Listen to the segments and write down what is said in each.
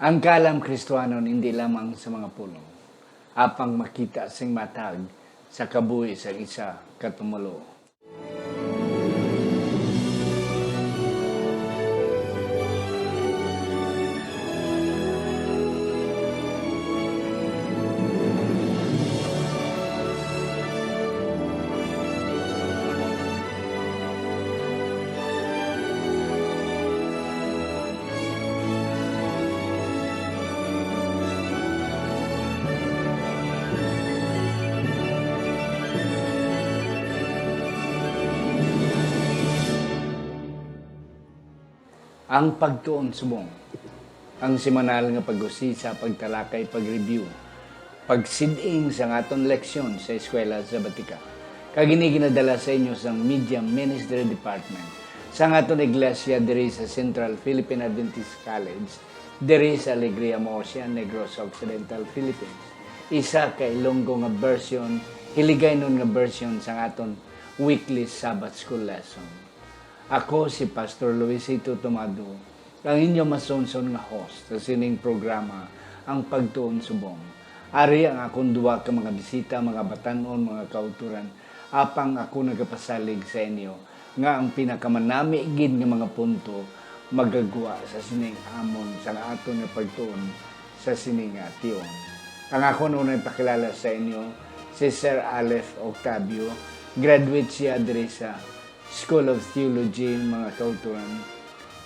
Ang kalam Kristohanon hindi lamang sa mga pulong, apang makita sing matag sa kabuhi sa isa katumulo. Ang pagtuon subong, ang semanal nga pag-usisa, pagtalakay, pag-review, pagsiding sa aton leksyon sa eskwela sa Batika. Kagini ginadala sa inyo sa Media Ministry Department sa aton iglesia diri sa Central Philippine Adventist College diri sa Alegria Murcia, Negros Occidental, Philippines. Isa ka Ilonggo nga version, hiligay nun nga version sa aton weekly Sabbath School lesson. Ako si Pastor Luisito Tomado, ang inyong masonson nga host sa sining programa, ang Pagtuon Subong. Ari ang akong duwa ka mga bisita, mga batanon, mga kauturan, apang ako nagapasalig sa inyo, nga ang pinakamanami gid nga mga punto, magagwa sa sining amon sa aton nga pagtuon sa sining ation. Ang ako nunay pakilala sa inyo, si Sir Aleph Octavio, graduate siya diri sa School of Theology, mga kauturan.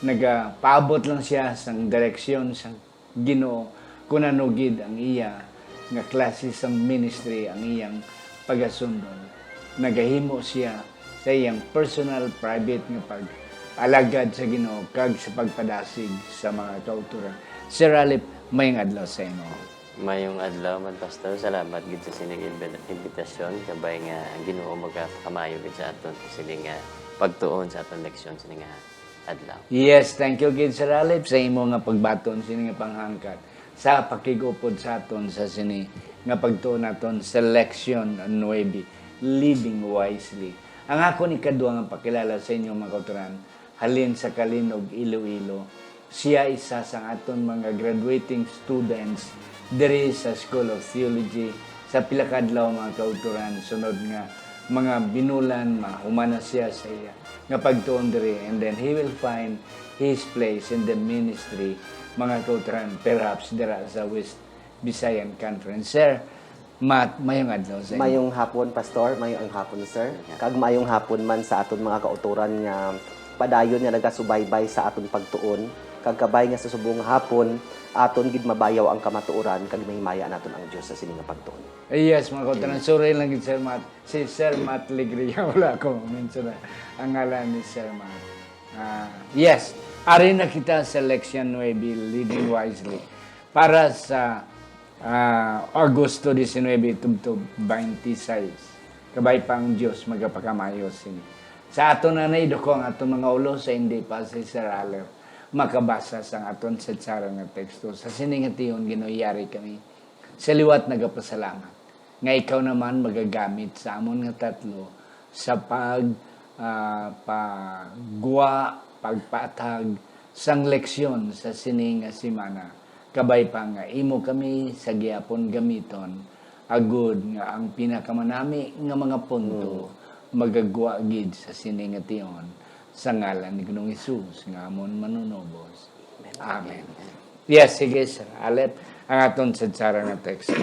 Nagapaabot lang siya sa direksyon sa Ginoo kung anugid ang iya nga klase sa ministry ang iyang pagasundon. Nagahimo siya sa iyang personal, private nga pag-alagad sa Ginoo kag sa pagpadasig sa mga kauturan. Sir Alip, mayong adlaw sa imo. Mayong adlaw man pastor, salamat gid sa sining imbitasyon kabay nga Ginoo magkamayo gid sa aton sining pagtuon sa aton leksyon sining adlaw. Yes, thank you gid Sir Alip sa imo nga pagbaton sining nga panghangkat sa pakigupod sa aton sa sini nga pagtuon naton sa leksyon 9, living wisely. Ang ako ni kadua nga pakilala sa inyo mga kauturan, halin sa Kalinog, Iloilo. Siya isa sa aton mga graduating students diri sa School of Theology sa pila ka adlaw mga kauturan, sunod nga mga binulan, mahumana siya sa iya nga pagtuon diri, and then he will find his place in the ministry mga kauturan, perhaps dira sa West Visayan Conference. Sir, mayong adlaw sa inyo. Mayong hapon, Pastor. Mayong hapon, Sir. Kag mayong hapon man sa aton mga kauturan nga padayon nga nagasubaybay sa aton pagtuon. Kag kabay nga sa subong hapon, aton gid mabayaw ang kamatuoran kag mahimaya naton ang Dios sa sining nga pagtuon. Yes, mga kauturan. Sorry lang gid Sir Matt. Si Sir Matt Ligria, wala ko mention ang ngalan ni Sir Matt. Yes, ari na kita sa Leksyon 9, Living Wisely. Para sa Agosto 19, tubtob 26. Kabay pa ang Diyos magapakamayo sini. Sa aton na naidoko ang aton mga ulo sa hindi pa si Sir Aleph makabasa sa aton sa tsara nga teksto. Sa siningatiyon, ginoyari kami. Sa liwat nagapasalamat. Nga ikaw naman magagamit sa amon nga tatlo sa pagguwa, pagpatag, sang leksyon sa sining nga simana. Kabay pa nga, imo kami sa giyapon gamiton, agud nga ang pinakamanami nga mga punto, magagwa gid sa sining nga tiyon, sa ngalan ni Ginoong Hesus nga amon manunobos. Amen. Yes, sige Sir Alep, ang aton sa tsara nga text.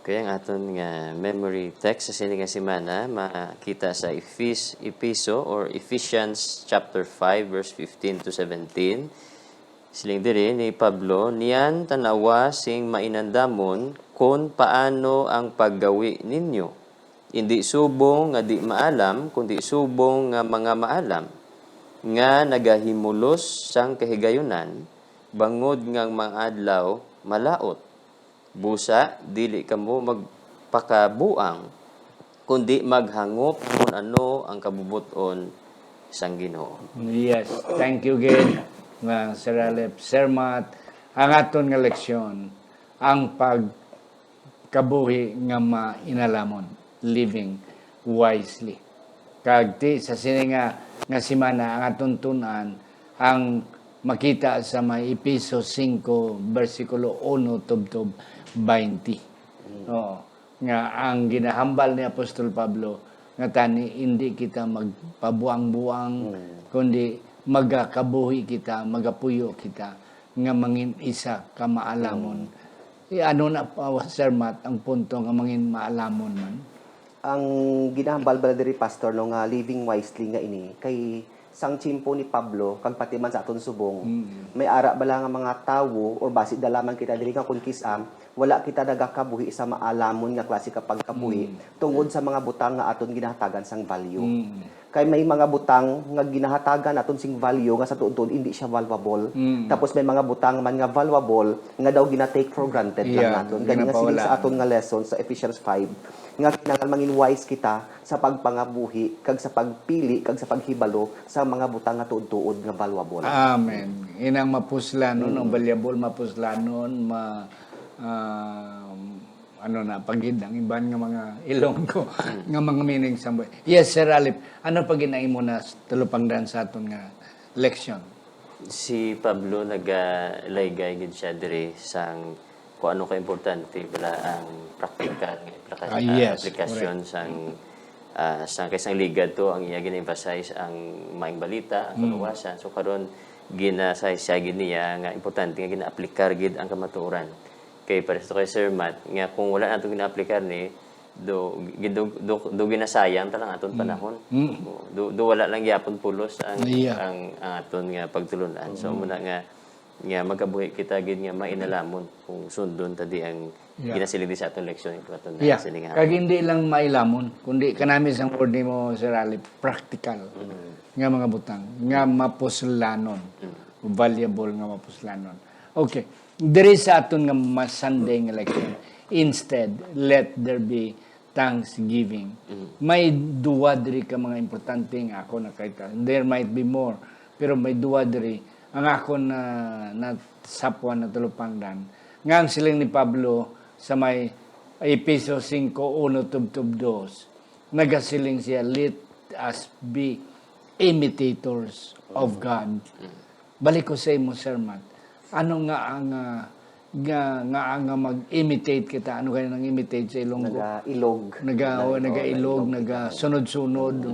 Kaya ang aton nga memory text sa sining nga semana makita sa Episo or Ephesians chapter 5 verse 15 to 17. Siling diri ni Pablo, niyan tanawa sing mainandamon kung paano ang paggawi ninyo. Hindi subong nga di maalam, kundi subong nga mga maalam. Nga nagahimulos sang kahigayunan, bangod ngang mga adlaw malaot. Busa, dili kamo magpakabuang, kundi maghangop kung ano ang kabubuton sang Ginoo. Yes, thank you again, Sir Alep. Sir Matt, ang aton nga leksyon, ang pagkabuhi nga mainalamon, living wisely. Kag ti sa sini nga simana ang aton tunan ang makita sa may Episo 5 versikulo 1 tubtob 20. Oo. Nga ang ginahambal ni Apostol Pablo nga tani hindi kita magpabuang-buang kundi magakabuhi kita, magapuyo kita nga mangin isa ka maalamon. Ano na pa, Sir Matt, ang punto nga mangin maalamon man? Ang ginahambal bala diri pastor no nga living wisely nga ini kay sang chimpo ni Pablo kag pati man sa aton subong may ara bala nga mga tawo or basi dalaman kita diri nga kun kisam wala kita nagakabuhi sa maalamon nga klase ka pagkabuhi tungod sa mga butang nga aton ginahatagan sang value. Kay may mga butang nga ginahatagan aton sing value nga sa tuod hindi siya valuable. Tapos may mga butang man nga valuable nga daw gina-take for granted lang naton. Gani nga sining sa aton nga lesson sa Ephesians 5 nga kinahanglan mangin wise kita sa pagpangabuhi kag sa pagpili kag sa paghibalo sa mga butang nga tuod-tuod nga valuable. Amen. Inang mapuslanon, ang valuable mapuslanon, ano na, pagid ang iban nga mga ilong ko, nga mga meaning sa buhay. Yes, Sir Alip, ano pag inaim mo na tulupangdan sa aton nga leksyon? Si Pablo nagalaygay gid siya diri sang kung ano ka importante bala ang practical nga yes, aplikasyon sang kaysang ligad to ang iya gina-emphasize ang maing balita, ang kaluwasan. So karon ginasaysaygid niya nga importante nga gina-aplikar gid ang kamatuoran. Kay pares to kay Sir Matt nga kung wala nato gina-aplikar ni do ginasayang talang aton panahon. Do wala lang gyapon pulos ang aton nga pagtulunan. So muna nga magabuhi kita gid nga mainalamon kung sundon tadi ang ginasilid sa aton leksyon ito aton silingan. Kag hindi lang mailamon kundi kanami sang word nimo Sir Alip, practical nga mga butang nga mapuslanon. Valuable nga mapuslanon. Okay. Diri sa aton nga Sunday nga leksyon, instead, let there be thanksgiving. May duwa diri ka mga importante nga ako nakita. There might be more, pero may duwa diri ang ako na sapwa na tulupangdan. Nga ang siling ni Pablo sa may Episo 5, 1 tubtob 2, nagasiling siya, let us be imitators of God. Balik ko sa imo, Sir Matt. Ano nga ang mag-imitate kita? Ano kaya nang imitate sa Ilonggo? Nagailog, nagasunod-sunod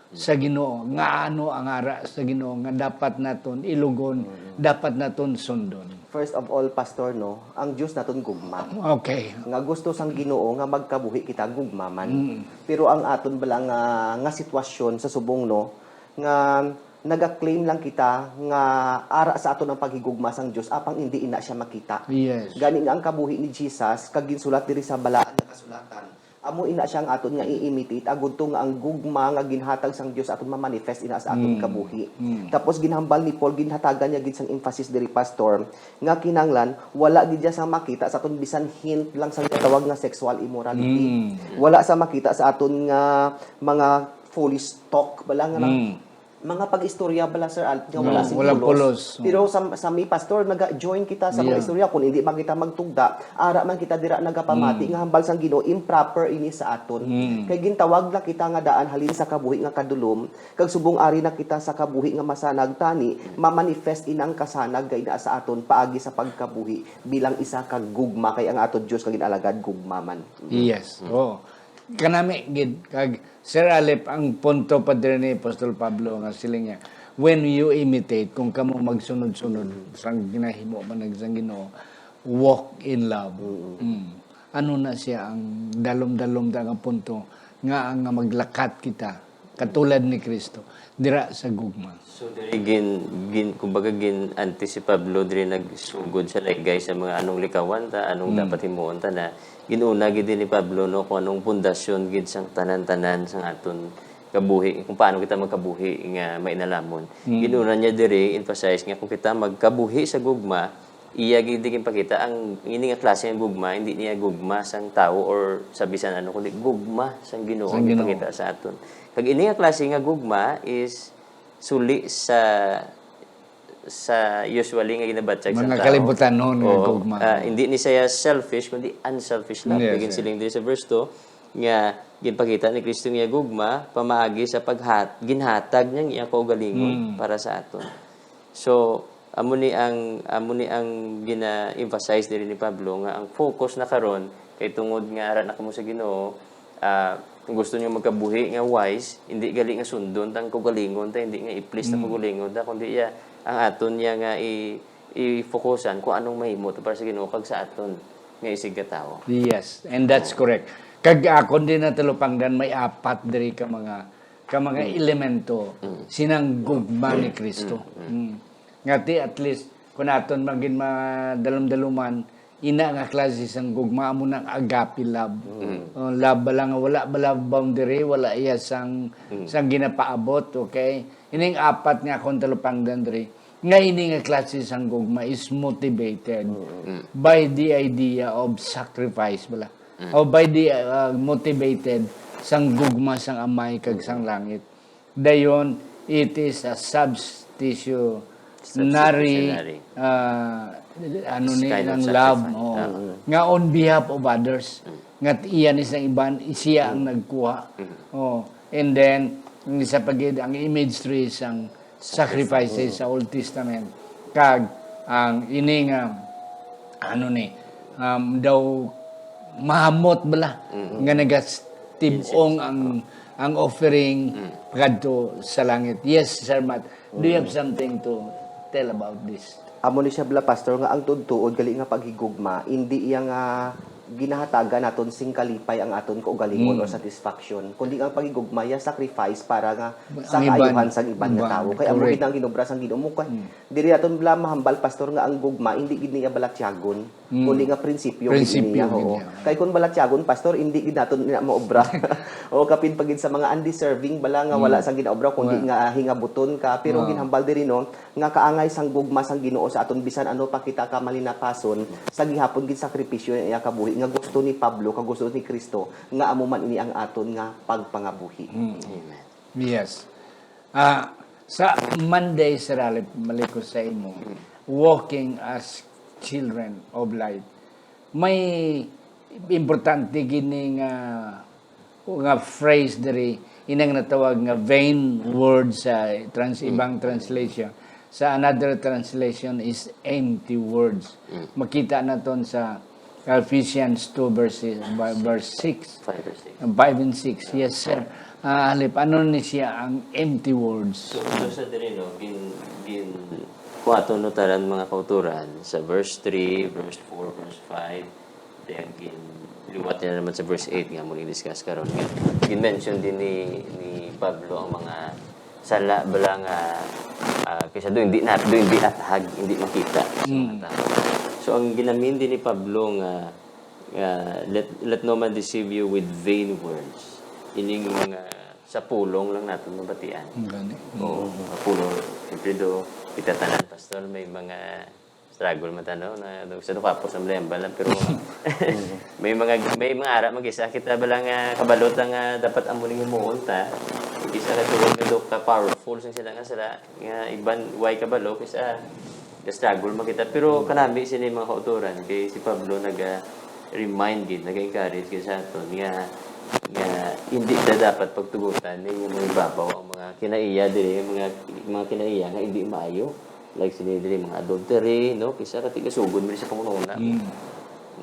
sa Ginoo. Nga ano ang ara sa Ginoo nga dapat naton ilugon, dapat naton sundon. First of all, pastor no, ang Dios naton gugma. Okay. Nga gusto sang Ginoo nga magkabuhi kita gugma man. Pero ang aton bala nga sitwasyon sa subong no nga naga-claim lang kita nga ara sa ato ng paghigugma sang Dios apang hindi ina siya makita. Yes. Gani nga ang kabuhi ni Jesus kag ginsulat diri sa balaan nga kasulatan. Amo ina siyang aton nga i-imitate agud to nga ang gugma nga ginhatag sang Dios aton ma-manifest ina sa aton kabuhi. Tapos ginhambal ni Paul ginhatagan niya gid sang emphasis diri pastor nga kinanglan wala gid siya sa makita sa aton bisan hint lang sang tawag nga sexual immorality. Wala sa makita sa aton nga mga foolish talk bala nga mga pag-istorya bala Sir Alp nga wala sing pulos. Pero sa mi pastor naga-join kita sa mga istorya kun hindi man kita magtugda ara man kita dira nagapamati nga hambal sang Ginoo improper ini sa aton. Kay gintawag na kita nga daan halin sa kabuhi nga kadulom kag subong ari na kita sa kabuhi nga masanag tani ma-manifest inang kasanag kay naa sa aton paagi sa pagkabuhi bilang isa ka gugma kay ang aton Dios kag ginalagad gugma man. Yes. Oh. Kanami gid kag Sir Alip ang punto pa din ni Apostol Pablo nga siling niya when you imitate kung kamo magsunod-sunod sang ginahimo man sang Ginoo walk in love. Ano na siya ang dalom-dalom nga punto nga ang maglakat kita katulad ni Kristo dira sa gugma. So diri kumbaga anti si Pablo diri nagsugod sa laygay sa mga anong likawan ta anong dapat himuon ta na ginuna gid ni Pablo no kung anong pundasyon gid sang tanan-tanan sang aton kabuhi kung paano kita magkabuhi nga mainalamon. Ginuna niya diri emphasize nga kung kita magkabuhi sa gugma iya gid pakita ang ini nga klase ng gugma hindi niya gugma sang tao or sa bisan ano kundi gugma sang Ginoo ang ipakita sa aton. Kag ini nga klase nga gugma is suli sa usually nga ginabatyag sa tao. Mga kalibutan noon nga gugma. Hindi ni siya selfish kundi unselfish lang. Bigyan siling diri sa verse 2 nga ginpakita ni Kristo nga gugma pamaagi sa ginhatag niya iya kaugalingon para sa aton. So amo ni ang gina-emphasize diri ni Pablo nga ang focus na karon kay tungod nga ara na kamo sa Ginoo, kung gusto niyo magkabuhi nga wise, hindi gali nga sundon tang kugalingon ta, hindi nga i-please ta kugalingon ta, kundi ang aton niya nga i-focusan kung anong mahimo para sa Ginoo kag sa aton nga isig ka tawo. Yes, and that's correct. Kag akon din na talupangdan may apat diri ka mga elemento sinang gugma ni Kristo. Ngati at least kung aton magin madalom-daluman ina nga klase sang gugma mo ng agape love. Love ba lang wala ba love boundary, wala iya sang ginapaabot, okay? Ining apat nga akong talupangdan diri. Nga ini nga klase sang gugma is motivated by the idea of sacrifice bala. O by the motivated sang gugma sang amay kag sang langit. Dayon it is a substitutionary Kind of ng love sacrifice. nga on behalf of others. Nga iyan isang iban siya ang nagkuha. And then sa pagid ang image tree sang sacrifices sa Old Testament kag ang ining daw mahamot bala nga nagatibong ang offering kadto sa langit. Yes, Sir Matt. Do you have something to tell about this? Amo ni siya bala pastor nga ang tudtuod gali nga paghigugma hindi iya nga ginahatagan naton sing kalipay ang aton kaugalingon or satisfaction kundi ang paghigugma ya sacrifice para nga sa kaayuhan sang iban nga tawo kay amo gid ang ginobra sang Ginoo mo kay diri aton bala mahambal pastor nga ang gugma hindi gid niya balatyagon kundi nga prinsipyo gid niya kay kun balatyagon pastor hindi gid naton na maobra o kapin pagid sa mga undeserving bala nga wala sang ginaobra kundi nga hingabuton ka pero ginhambal diri no nga kaangay sang gugma sang Ginoo sa aton bisan ano pa kita ka malinapason sa gihapon gid sakripisyo iya kabuhi nga gusto ni Pablo kag gusto ni Kristo nga amo man ini ang aton nga pagpangabuhi. Amen. Yes. Sa Monday, Sir Alip, malikos sa imo, walking as children of light, may importante gini nga phrase diri inang natawag nga vain word sa ibang translation. Sa another translation is empty words. Makita naton sa Ephesians 2 verse 6. 5 verse 6. 5 and 6. Yes, sir. Alip, ano ni siya ang empty words? So sa diri no kung ato notaran mga kauturan sa verse 3, verse 4, verse 5, then liwat na naman sa verse 8 nga mo ni-discuss karon nga. Gin-mention din ni Pablo ang mga sala bala nga kaysa doon hindi atahag, hindi makita sa mga tao. So ang ginamin din ni Pablo nga let no man deceive you with vain words. Ining mga sa pulong lang natin mabatian. Oo, pulong. Siyempre do, itatanan, pastor, may mga struggle matanaw na sa dukapos ang lemba lang pero may mga ara mag-isa kita bala nga kabalot nga dapat amuning himuon ta. Isa ka tulong nga ka powerful sila nga iban way kabalo kaysa struggle makita pero kanami sila mga kauturan kay si Pablo nag-remind gid nag-encourage gid sa aton nga hindi na dapat pagtugutan yung mga ibabaw ang mga kinaiya diri mga kinaiya nga hindi maayo like sila diri mga adultery no kaysa katigasugon mo sa pangunahuna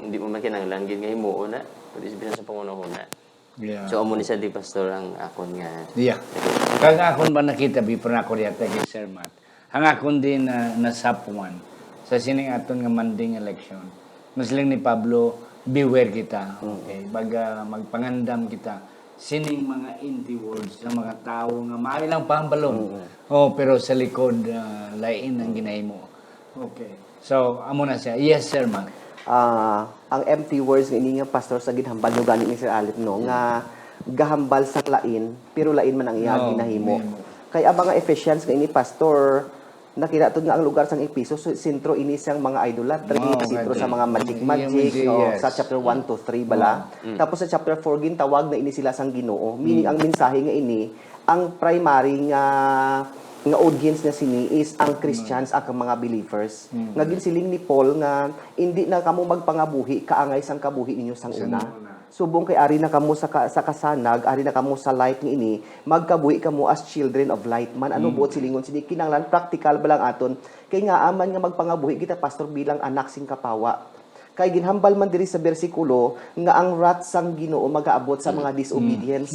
hindi mo man kinahanglan gid nga himuon na pwede sa pangunahuna. So amo ni sa di pastor ang akon nga kag akon ba nakita before na ko riyata kay Sir Matt ang akon din nasapuan sa sining aton nga manding election. Masling ni Pablo, beware kita. Okay? Baga magpangandam kita. Sining mga empty words sa mga tao nga maaari lang pahambalon. Pero sa likod, lain ang ginahimo. Okay. So, amo na siya. Yes, Sir Matt. Ang empty words nga ini nga pastor sa ginhambal no gani ni Sir Alip no nga gahambal sa lain pero lain man ang iya ginahimo. Kay ang mga Ephesians nga ini pastor nakita to nga ang lugar sang Episo sentro ini sang mga idolatry, sentro sa mga magic sa chapter 1 to 3 bala. Tapos sa chapter 4 gin tawag na ini sila sang Ginoo. Meaning ang mensahe nga ini ang primary nga audience na sini is ang Christians ang mga believers. Nga ginsiling ni Paul nga hindi na kamo magpangabuhi kaangay sang kabuhi ninyo sang una. subong kay ari na kamo sa kasanag, ari na kamo sa light nga ini, magkabuhi kamo as children of light man. Ano buot silingon sini kinahanglan practical ba lang aton kay nga aman nga magpangabuhi kita pastor bilang anak sing kapawa. Kay ginhambal man diri sa bersikulo nga ang wrath sang Ginoo magaabot sa mga disobedience.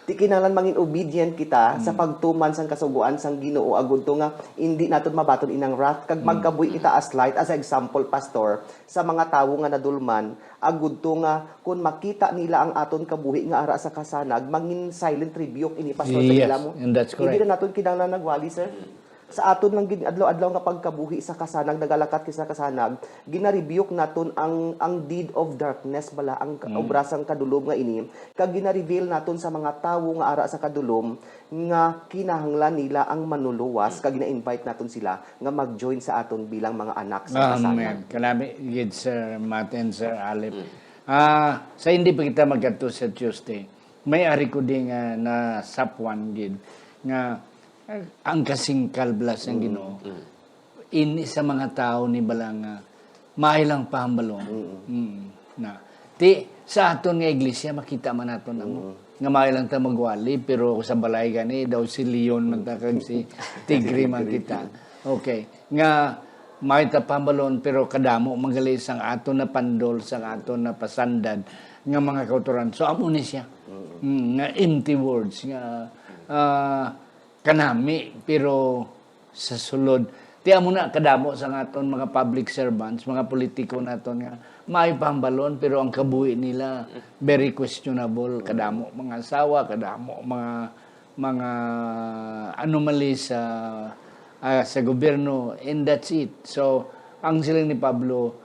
Ti kinahanglan mangin obedient kita sa pagtuman sang kasuguan sang Ginoo agud to nga hindi naton mabaton inang wrath kag magkabuhi kita as light as example pastor sa mga tawo nga nadulman agud to nga kun makita nila ang aton kabuhi nga ara sa kasanag mangin silent rebuke ini pastor sa Yes, ila mo. and that's correct. Hindi na naton kinahanglan nagwali sir. Sa aton lang adlaw-adlaw nga pagkabuhi sa kasanag nagalakat sa kasanag gina-rebuke naton ang deed of darkness bala ang obrasang kadulom nga ini kag gina-reveal naton sa mga tawo nga ara sa kadulom nga kinahanglan nila ang manuluwas kag gina-invite naton sila nga mag-join sa aton bilang mga anak sa kasanag. Amen. Kalami, gid Sir Matt and Sir Alep. Sa hindi pa kita magkadto sa Tuesday, may ari ko din nga na sapwan gid nga ang kasing kalblas ng Ginoo. Ini sa mga tao ni balang mailang pahambalon. Na ti sa aton nga iglesia makita man naton amo nga mailang ta magwali pero sa balay gani daw si Leon man ta kag si Tigre man kita. Okay. Nga may tapambalon pero kadamo magaling sang aton na pandol sang aton na pasandad nga mga kauturan. So amo ni siya. Nga empty words nga kanami pero sa sulod tiya mo na kadamo sa aton mga public servants, mga politiko naton nga may pambalon pero ang kabuhi nila very questionable, kadamo mga asawa, kadamo mga anomaly sa gobyerno, and that's it. So ang silang ni Pablo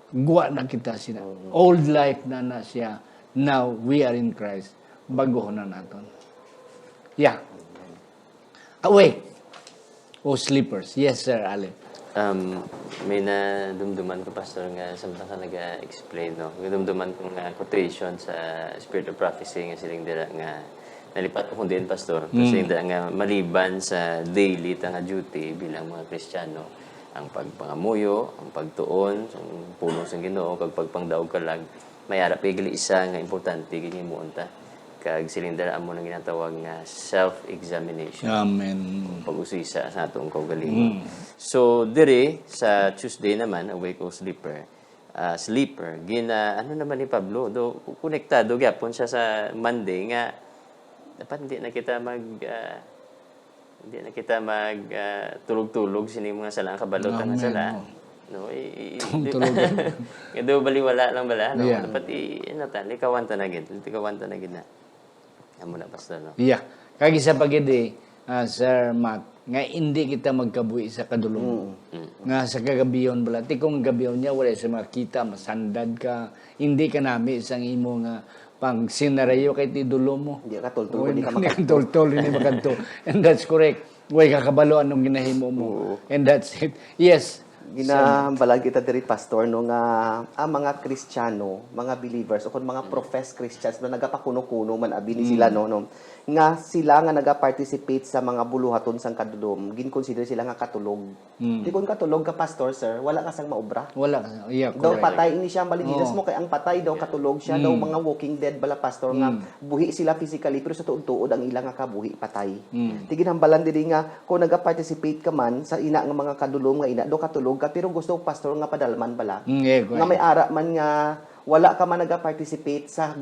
guwa na kita sila. Old life na siya. Now we are in Christ. Bago na naton. Yeah. Awake. O sleepers. Yes, Sir Alep. May nadumduman ko, Pastor, nga samtang ka nag-explain, no? Nadumduman ko nga quotation sa Spirit of Prophecy nga siling dira nga nalipat ko din, Pastor. Kasi dira nga maliban sa daily nga duty bilang mga Kristiyano, ang pagpangamuyo, ang pagtuon, ang pulong sa Ginoo, kag pagpangdaog kalag, may harap igli isa nga importante kini mo unta. Kag silindara amo nang ginatawag nga self-examination. Amen. Pag-usisa sa atong kaugalingon. So dire sa Tuesday naman, awake o sleeper, ano naman ni Pablo, do konektado gyapon siya sa Monday nga dapat hindi na kita mag tulog-tulog sini mga sala kabalutan nga sala. No, tulog. Kado baliwala lang bala, no. Yeah. Dapat likawan ta na gid na. Amo na, Pastor, no? Yeah. Kag isa pa gid Sir Matt, nga hindi kita magkabuhi sa kadulom. Nga sa kagabiyon bala, ti kung gabiyon niya wala sa makita, masandad ka, hindi ka nami isang imo nga pang sinarayo kay ti dulom mo. Hindi ka tol-tol, hindi ka tol-tol, hindi makanto. And that's correct. Way kakabalo anong ginahimo mo. And that's it. Yes. Ginahambalan kita diri pastor no nga ang mga Kristiyano, mga believers o kun mga professed Christians na nagapakuno-kuno man abi ni sila no nga sila nga naga-participate sa mga buluhaton sang kadulom, gin-consider sila nga katulog. Di kun katulog ka pastor sir, wala ka sang maobra. Wala ka. Yeah, Daw correct. patay ini siya ang baligidas mo kay ang patay daw katulog siya daw mga walking dead bala pastor nga buhi sila physically pero sa tuod-tuod ang ilang nga kabuhi patay. Tigin hambalan diri nga kung naga-participate ka man sa ina nga mga kadulom nga ina do katulog ka pero gusto pastor nga padalman bala. Yeah, Nga may ara man nga wala ka man naga-participate sa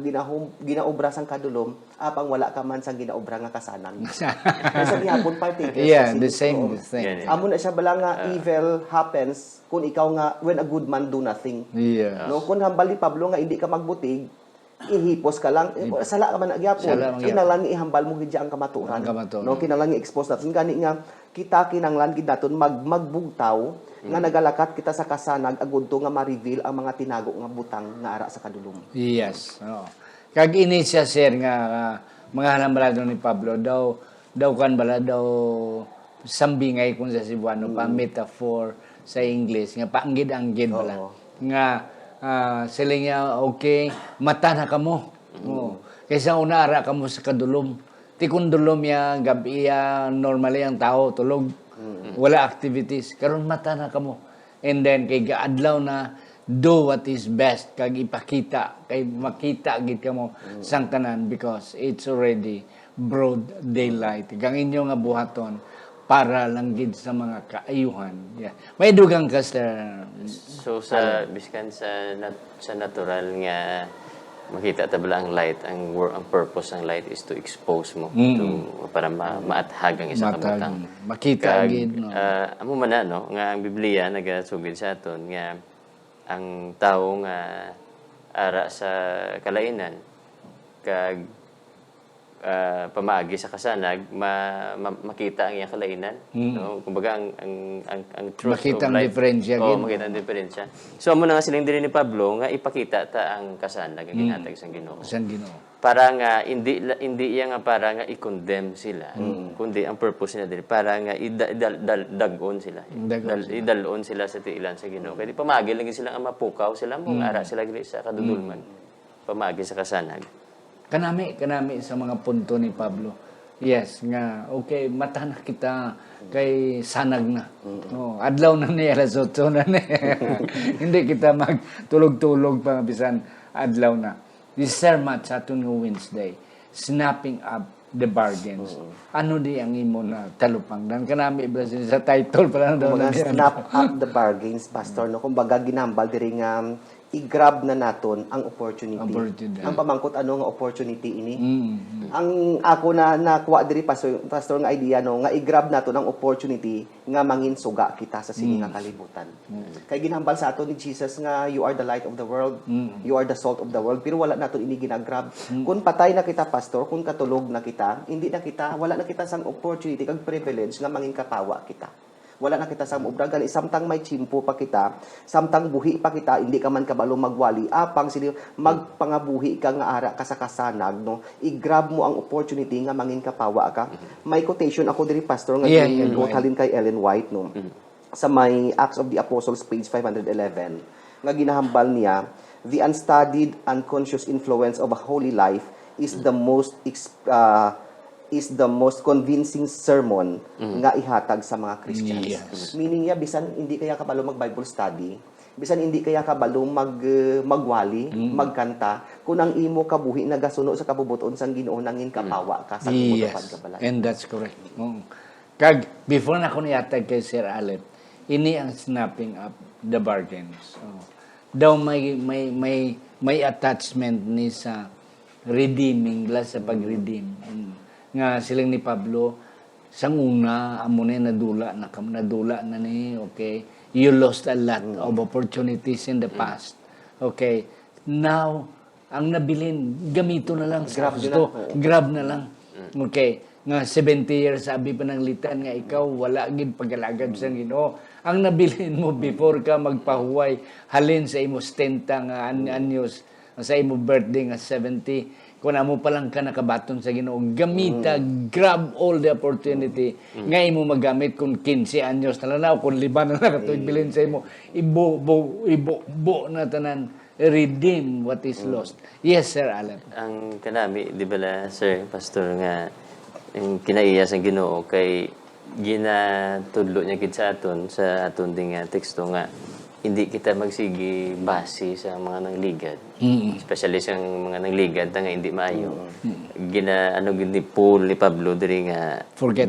ginaobra sang kadulom apang wala ka man sang ginaobra nga kasanan. Sa gihapon partakers. Yeah, kasi the same. Yan, amo na siya bala nga evil happens kung ikaw nga when a good man do nothing. Yeah. No, kung hambal ni Pablo nga hindi ka magbutig, ihipos ka lang, sala ka man nagyapon. Sala man Kinahanglan ihambal mo gid ang kamaturan. Ang kamaturan. No, kinahanglan i-expose natin gani nga kita kinahanglan gid naton magbugtaw nga nagalakat kita sa kasanag agud to nga ma-reveal ang mga tinago nga butang nga ara sa kadulom. Yes. Oo. Kag ini siya sir nga mga halambalado ni Pablo daw kan bala daw sambingay kung sa Cebuano pa metaphor sa English nga paanggid-anggid bala. Nga sila nga okay mata na kamo. Oo. Kaysa una ara kamo sa kadulom. Ti kun dulom ya gabi ya normally ang tao tulog. Wala activities karon mata na kamo. And then kay gaadlaw na do what is best kag ipakita kay makita gid kamo sang tanan because it's already broad daylight kang inyo nga buhaton para lang gid sa mga kaayuhan. Yeah. May dugang ka sir. So sa biskan sa natural nga makita tabla ang light, ang purpose ng light is to expose mo to para maathag ang isang kabutang. Makita gid no. Amo man na no nga ang Biblia nagasugid sa aton nga ang tawo nga ara sa kalainan kag pamaagi sa kasanag makita ang iyang kalainan no kumbaga ang truth Makita of ang life diferensya gid. makita ang diferensya so amo na nga siling diri ni Pablo nga ipakita ta ang kasanag ang ginhatag sang Ginoo Sang Ginoo. para nga hindi iya nga para nga i-condemn sila kundi ang purpose nila diri para nga dag-on sila idalon sila sa tiilan sa Ginoo kay di pamagi lagi sila ang mapukaw sila mo ara sila gili sa kadudulman pamagi sa kasanag Kanami sa mga punto ni Pablo. Yes, nga okay, mata na kita kay sanag na. Oh, adlaw na ni alas 8 na ni. Hindi kita magtulog-tulog pa bisan adlaw na. This sermon sa aton nga Wednesday, snapping up the bargains. Ano di ang imo na talupang dan kanami Brazil sa title pala daw Kumbaga, na snap up the bargains, Pastor. No? Kumbaga, ginambal diri nga i-grab na naton ang opportunity. Ang pamangkot ano nga opportunity ini. Ang ako na nakuha diri pastor nga idea no nga i-grab naton ang opportunity nga mangin suga kita sa sini nga kalibutan. Kay ginambal sa aton ni Jesus nga you are the light of the world, you are the salt of the world, pero wala naton ini ginagrab. Kung patay na kita pastor, kung katulog na kita, wala na kita sang opportunity kag privilege nga mangin kapawa kita. Wala na kita sa obra gali samtang may chimpo pa kita, samtang buhi pa kita, hindi ka man kabalo magwali apang sili magpangabuhi ka nga ara ka sa kasanag no. I-grab mo ang opportunity nga mangin kapawa ka. May quotation ako diri pastor nga halin kay Ellen White no. Sa may Acts of the Apostles page 511 nga ginahambal niya, the unstudied unconscious influence of a holy life is the most convincing sermon nga ihatag sa mga Christians. Yes. Meaning niya, bisan hindi kaya kabalo mag-Bible study, bisan hindi kaya kabalo magwali, magkanta, kung ang imo kabuhi nagasuno sa kabubuton sang Ginoo nangin kapawa ka sa Yes, and that's correct. Kag, before na ko niyatag kay Sir Alep, ini ang snapping up the bargains. Daw may attachment ni sa redeeming, sa pag-redeem. Nga silang ni Pablo, sang una, amo na nadula na ni, okay? You lost a lot of opportunities in the past. Okay? Now, ang nabilin, gamito na lang sa gusto. Grab na lang. Okay? Nga 70 years, sabi pa ng litan nga ikaw, wala gid pagalagad sa Ginoo. Ang nabilin mo before ka magpahuway, halin sa imo 70 nga anyos, sa imo birthday nga 70, kung amo pa lang ka nakabaton sa Ginoo, gamita, grab all the opportunity. Nga imo magamit kung 15 anyos na lang, kung 5 na nakatuig bilin sa imo, ibo na tanan, redeem what is lost. Yes, Sir Alan. ang kanami di bala sir pastor nga ang kinaiya sa Ginoo kay ginatudlo niya gid sa aton ding teksto nga hindi kita magsigi base sa mga nangligad. Especially sa mga nangligad nga hindi maayo. Gid ni Paul ni Pablo diri nga Forget.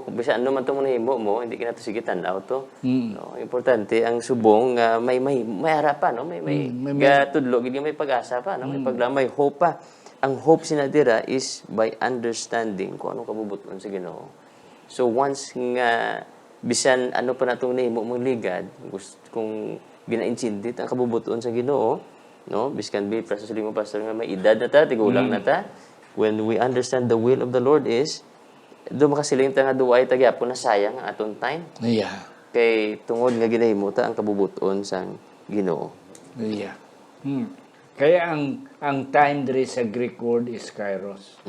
Bisan ano man to mo nahimo mo, hindi ka na to sige tan-aw to. No, importante ang subong nga may harapan no, may gatudlo gid may pag-asa pa no, may paglamay hope pa. Ang hope sinadira is by understanding kung anong kabubuton sa Ginoo. So once nga bisan ano pa natong nahimo mong ligad kung ginaintindit ang kabubuton sa Ginoo no biskan bi sa mo pastor nga may edad na ta tigulang na ta when we understand the will of the Lord is do makasiling ta nga duay ta gyapon na sayang ang aton time Yeah. kay tungod nga ginahimo ta ang kabubuton sang Ginoo. Yeah. Kaya ang time diri sa Greek word is kairos.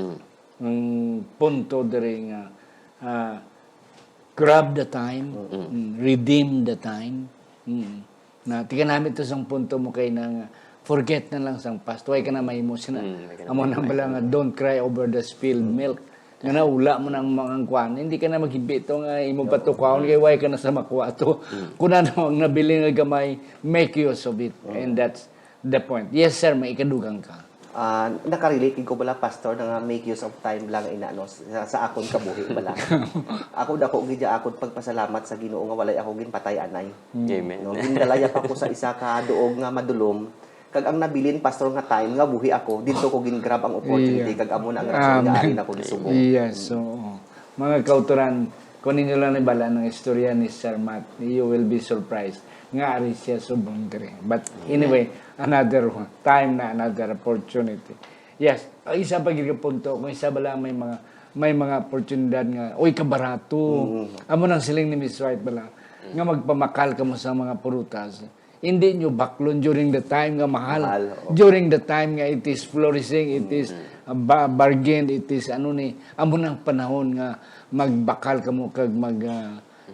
Ang punto diri nga grab the time, redeem the time. Na tiga namin to sang punto mo kay na forget na lang sang past. Huwag ka na mahimo sina. Amo na bala nga don't cry over the spilled milk. nga naula mo ng mga kwan, hindi ka na maghibito nga imo patukawon kay way ka na sa makwato. Kuna na ang nabili nga gamay, make use of it. And that's the point. Yes sir, may ikadugang ka. Nakarelate ko bala pastor nga make use of time lang inaano sa akon kabuhi bala. Ako dako gid akon pagpasalamat sa Ginoo nga walay ako ginpatay anay. Amen. No, gindalayap ako sa isa ka duog nga madulom. Kag ang nabilin pastor nga time nga buhi ako dito ko gin-grab ang opportunity kag amo na ang rason nga ari na ko nisubong. Yes, so mga kauturan, kung ninyo lang ibala ng istorya ni Sir Matt, you will be surprised. Nga ari siya subong dire. But anyway, another time na another opportunity. Yes, ang isa pa gid punto, kung isa bala may mga oportunidad nga, oy kabarato. Amo nang siling ni Miss White bala nga magpamakal ka mo sa mga prutas. Hindi nyo baklon during the time nga mahal. During the time nga it is flourishing, it is bargain, it is amo nang panahon nga magbakal ka mo kag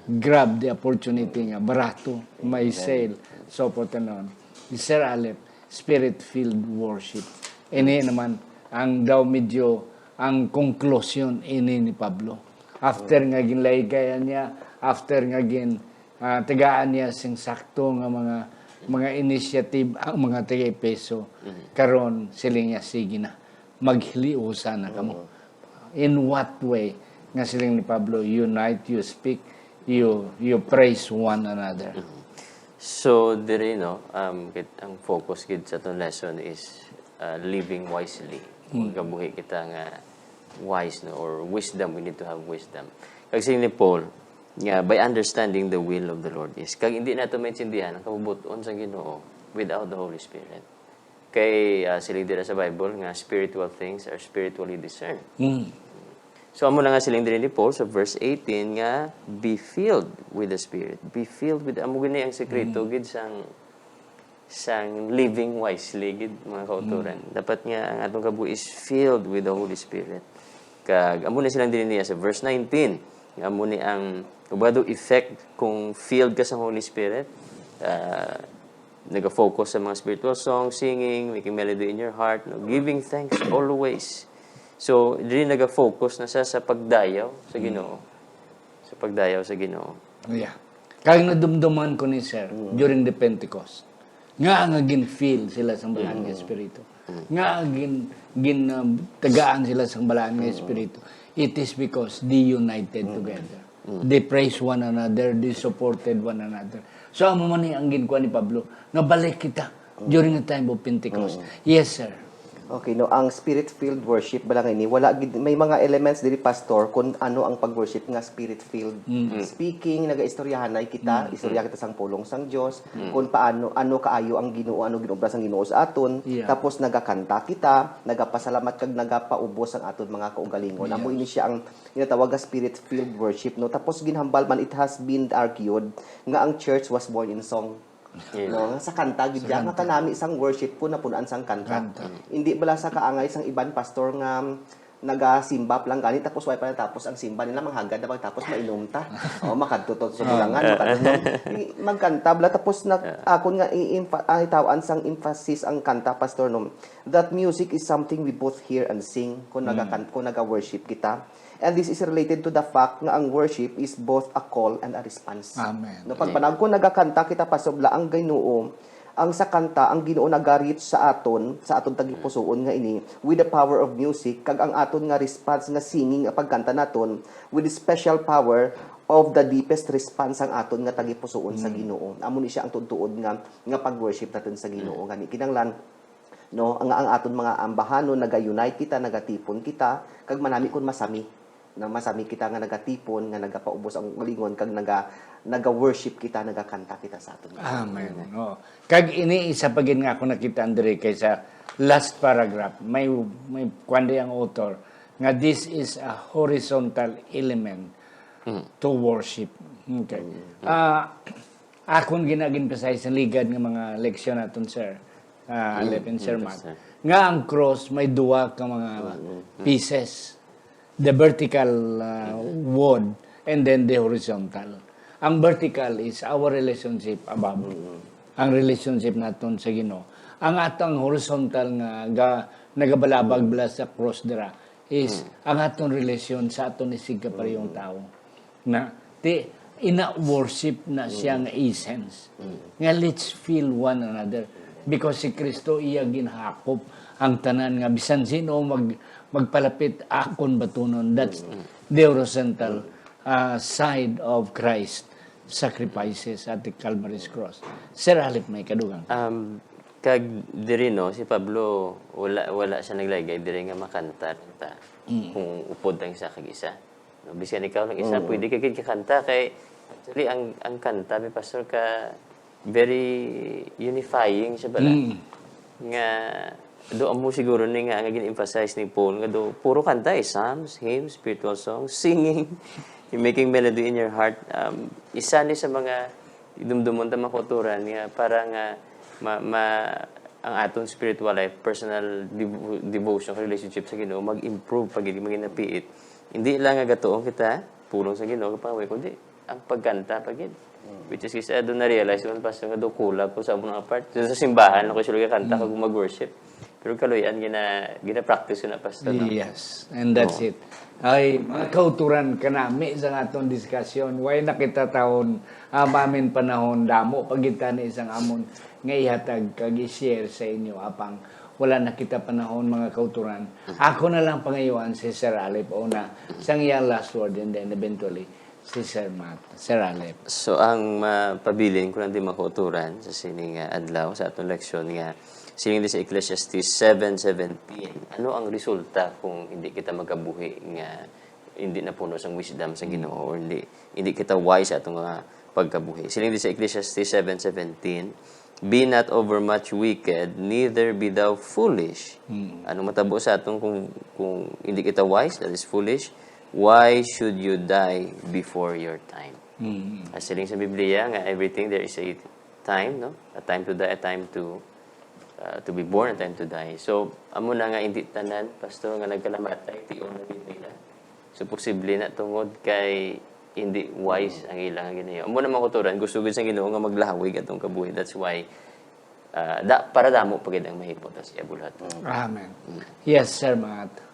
grab the opportunity nga barato, may sale, so po tanon. Sir Alep, spirit-filled worship. Ini naman ang daw medyo ang conclusion ini ni Pablo. After nga ginlaygayan niya, after nga tagaan niya sing sakto nga mga initiative ang mga taga-Efeso karon siling niya sige na maghiliusa na kamo. In what way nga siling ni Pablo, unite, you speak, you praise one another. So dire no, ang focus gid sa ton lesson is living wisely. Kung gabuhi kita nga wise no, or wisdom, we need to have wisdom. Kag ni Paul nga by understanding the will of the Lord is kag hindi nato maintindihan ang kabubuton sa Ginoo without the Holy Spirit. Kay siling dira sa Bible nga spiritual things are spiritually discerned. So amo na nga siling diri ni Paul sa verse 18 nga be filled with the Spirit. Be filled with amo gini ang sekreto gid sang living wisely gid mga kauturan. Dapat nga ang atong kabuhi is filled with the Holy Spirit. Kag amo na silang diri niya sa verse 19 nga amo ni ang ubado effect kung filled ka sa Holy Spirit. Nag-focus sa mga spiritual songs, singing, making melody in your heart, no? Giving thanks always. So, dili nag-focus na sa pagdayaw sa Ginoo. Sa pagdayaw sa Ginoo. Yeah. Kaya nadumduman ko ni Sir during the Pentecost. Nga gin-feel sila sa balaan ng Espiritu. Nga tagaan sila sa balaan ng Espiritu. It is because they united together. They praised one another, they supported one another. So, amo man ang ginkuha ni Pablo, nabalik kita during the time of Pentecost. Yes, sir. Okay, no, ang spirit-filled worship balang ini may mga elements diri pastor kung ano ang pag-worship nga spirit-filled. Speaking, nagaistoryahanay kita, istorya kita sang pulong sang Dios, kung paano kaayo ang Ginoo, ano ginobra sang Ginoo sa aton, tapos nagakanta kita, nagapasalamat kag nagapaubos ang aton mga kaugalingon. Amo ini siya ang tinatawag nga spirit-filled worship, no. Tapos ginhambal man it has been argued nga ang church was born in song. No, sa kanta gid nga kanami sang worship po na punan sang kanta. Hindi bala sa kaangay sang iban pastor nga nagasimbap lang ganit tapos way pa tapos ang simba nila manghagad na tapos mainom ta. Makadto sa bulangan magkanta bala tapos akon nga itawan sang emphasis ang kanta pastor no. That music is something we both hear and sing kung naga-worship kita. And this is related to the fact nga ang worship is both a call and a response. Amen. No, pag panahon ko nagakanta kita pasubla ang Ginoo, ang sa kanta ang Ginoo nagareach sa aton tagipusoon nga ini with the power of music kag ang aton nga response nga singing pagkanta naton with the special power of the deepest response ang aton nga tagipusoon sa Ginoo. Amo ni siya ang tutuod nga pag-worship naton sa Ginoo gani kinahanglan no ang aton mga ambahanon naga-unite kita, nagatipon kita kag manami kun masami kita nga nagatipon nga nagapaubos ang galingon kag naga-worship kita, nagakanta kita sa aton. Amen. Oh. Kag ini isa pa gid nga ako nakita andre kay sa last paragraph. May kundi ang author nga this is a horizontal element to worship. Okay. Akon ginagin-emphasize sa ligad nga mga leksyon naton sir. Alep and Sir Matt. Nga ang cross may duwa ka mga pieces. The vertical wood and then the horizontal. Ang vertical is our relationship above. Ang relationship naton sa Ginoo. Ang atong horizontal nga nagabalabag bala sa cross dira is ang aton relasyon sa aton isig kaparehong tao. Na ina-worship na siya nga essence. Nga let's feel one another. Because si Kristo iya ginhakop ang tanan nga bisan sino magpalapit akon batunon. That's the horizontal side of Christ sacrifices at the Calvary's cross. Sir Alip, may kadugang. Kag diri no si Pablo wala siya naglagay diri nga makanta ta kung upod lang isa kag isa. No, bisan ikaw lang isa pwede ka gid kakanta kay actually ang kanta may pastor ka very unifying siya bala. Nga do amo siguro ni nga gin-emphasize ni Paul nga do puro kanta psalms, hymns, spiritual songs, singing, you're making melody in your heart. Isa ni sa mga dumdumon ta makuturan nga para nga ang aton spiritual life, personal devotion, relationship sa Ginoo mag-improve pag maging napiit. Hindi lang nga gatuong kita pulong sa Ginoo kapag kundi ang pagkanta pagid. Which is kasi doon na-realize ko pastor nga do kulag ko sa mga part. Sa simbahan ako sila kanta kag mag-worship. Pero kaloyan gina-practice ko na pastor. No? Yes, and that's it. Ay, mga kauturan ka nami sa aton diskusyon. Way nakita taon, mamin panahon, damo, pagita ni isang amon, nga ihatag, kag i-share sa inyo, apang wala na kita panahon, mga kauturan. Ako na lang pangayuan si Sir Alip, o na, isang iyang last word, and then eventually, si Sir Matt. Sir Alip. So, ang mapabilin ko lang din makuturan sa sining adlaw, sa atong leksyon nga, sining din sa Ecclesiastes 7:17. Ano ang resulta kung hindi kita magabuhi nga hindi na puno sang wisdom sa Ginoo or hindi kita wise sa atong mga pagkabuhi. Sining din sa Ecclesiastes 7:17, be not overmuch wicked, neither be thou foolish. Anong matabo sa atong kung hindi kita wise, that is foolish. Why should you die before your time? As siling sa Biblia nga everything there is a time, no? A time to die, a time to be born, a time to die. So, amo na nga hindi tanan, pastor nga nagkalamatay, tiyon na nila. So, posible na tungod kay hindi wise ang ilang ginayo. Amo na makuturan, gusto gud sa Ginoo nga maglahawig atong kabuhi. That's why para damo pagid ang mahipot sa iya bulat. Amen. Yes, Sir Matt.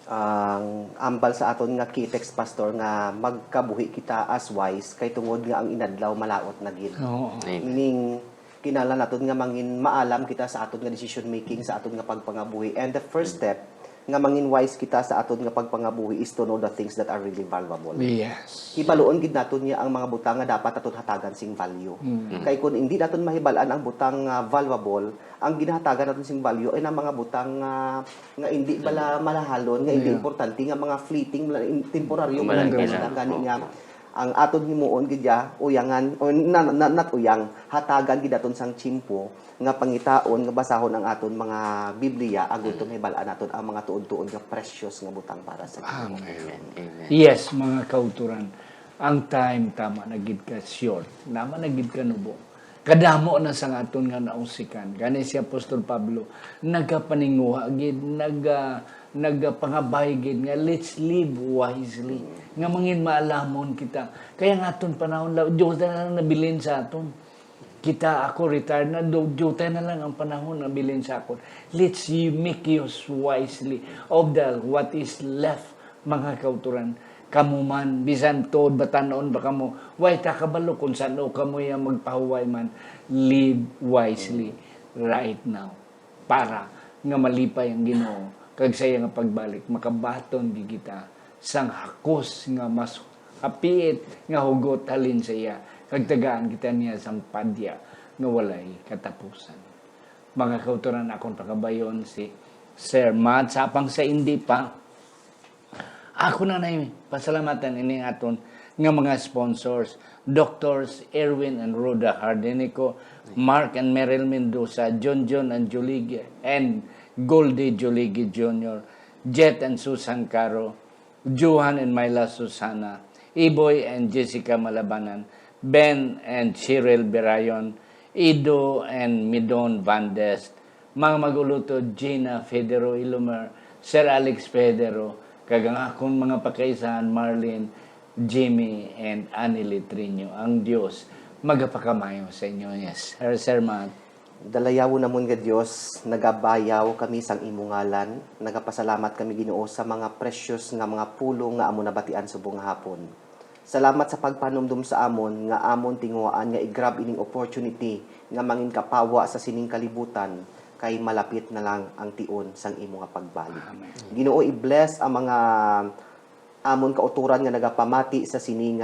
Ang ambal sa aton nga key text pastor nga magkabuhi kita as wise kay tungod nga ang inadlaw malaot na gid. Oo. Meaning kinahanglan naton nga mangin maalam kita sa aton nga decision making sa aton nga pagpangabuhi. And the first step nga mangin wise kita sa aton nga pagpangabuhi is to know the things that are really valuable. Yes. Hibaluon gid naton niya ang mga butang nga dapat aton hatagan sing value. Kay kun hindi naton mahibalan ang butang nga valuable, ang ginahatagan naton sing value ay na mga butang nga hindi bala malahalon, nga hindi importante, nga mga fleeting, temporaryo lang gani nga ang aton himuon gid ya uyangan o not uyang hatagan gid aton sang tiyempo nga pangitaon nga basahon ang aton mga Biblia agud to mahibalaan naton ang mga tuod-tuod nga precious nga butang para sa Ginoo. Amen. Yes, mga kauturan. Ang time tama na gid ka short. Nama na gid ka nubo. Kadamo na sa aton nga nausikan. Gani si Apostol Pablo nagapaninguha gid nagpangabay gid nga let's live wisely. Nga mangin maalamon kita. Kaya nga aton panahon Diyos na lang nabilin sa aton. Kita ako retired na duty na lang ang panahon na bilin sa akin. Let's make use wisely of what is left, mga kauturan. Kamu man, bisan tood batanon ba kamo, way ta kabalo kung saan o kamo yung magpahuway man, live wisely right now. Para nga malipay ang Ginoo, kag saya nga pagbalik, makabaton di kita sang hakos nga mas apiit nga hugot halin sa iya. Kagtagaan kita niya sang padya nga walay katapusan. Mga kauturan akong pagkabayon si Sir Matt, sapang sa hindi pa, ako na pasalamatan ini aton nga mga sponsors, Doctors Erwin and Rhoda Hardenico, Mark and Meryl Mendoza, John and Joligui, and Goldie Joligui Jr., Jet and Susan Caro, Johan and Myla Susana, Iboy and Jessica Malabanan, Ben and Cheryl Berayon, Ido and Midon Vandes, mga maguluto Gina Federo Ilumer, Sir Alex Federo, kagang akong mga pakaisahan Marlene, Jimmy, and Annie Litrino. Ang Diyos magapakamayo sa inyo. Yes, Sir Matt. Dalayaw namon nga Dios, nagabayaw kami sang imong ngalan, nagapasalamat kami Ginoo sa mga precious nga mga pulong nga amon nabatian subong nga hapon. Salamat sa pagpanumdum sa amon nga amon tinguhaan nga i-grab ining opportunity nga mangin kapawa sa sining kalibutan kay malapit na lang ang tion sang imo nga pagbalik. Ginoo i-bless ang mga amon kauturan nga nagapamati sa sining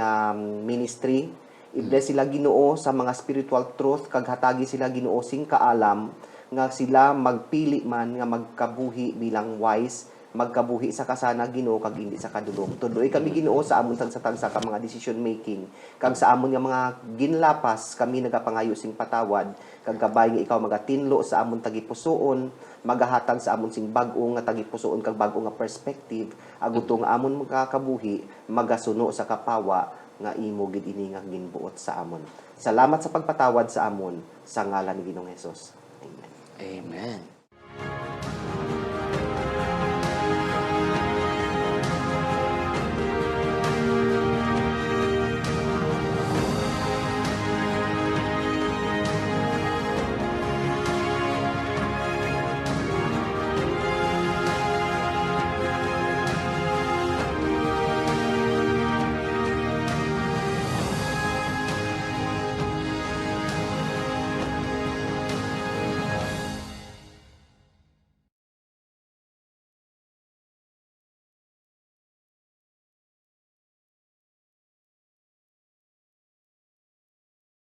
ministry. I-bless sila Ginoo sa mga spiritual truth kag hatagi sila Ginoo sing kaalam nga sila magpili man nga magkabuhi bilang wise, magkabuhi sa kasana Ginoo kag hindi sa kadulom. Tuloy kami Ginoo sa amon tagsa-tagsa ka mga decision making kag sa amon nga mga ginlapas kami nagapangayo sing patawad kag kabay nga ikaw magatinlo sa amon tagipusoon, magahatag sa amon sing bag-o nga tagipusoon kag bag-o nga perspective agutong amon magkakabuhi magasuno sa kapawa nga imo gid ini nga ginbuot sa amon. Salamat sa pagpatawad sa amon sa ngalan ni Ginoong Hesus. Amen. Amen.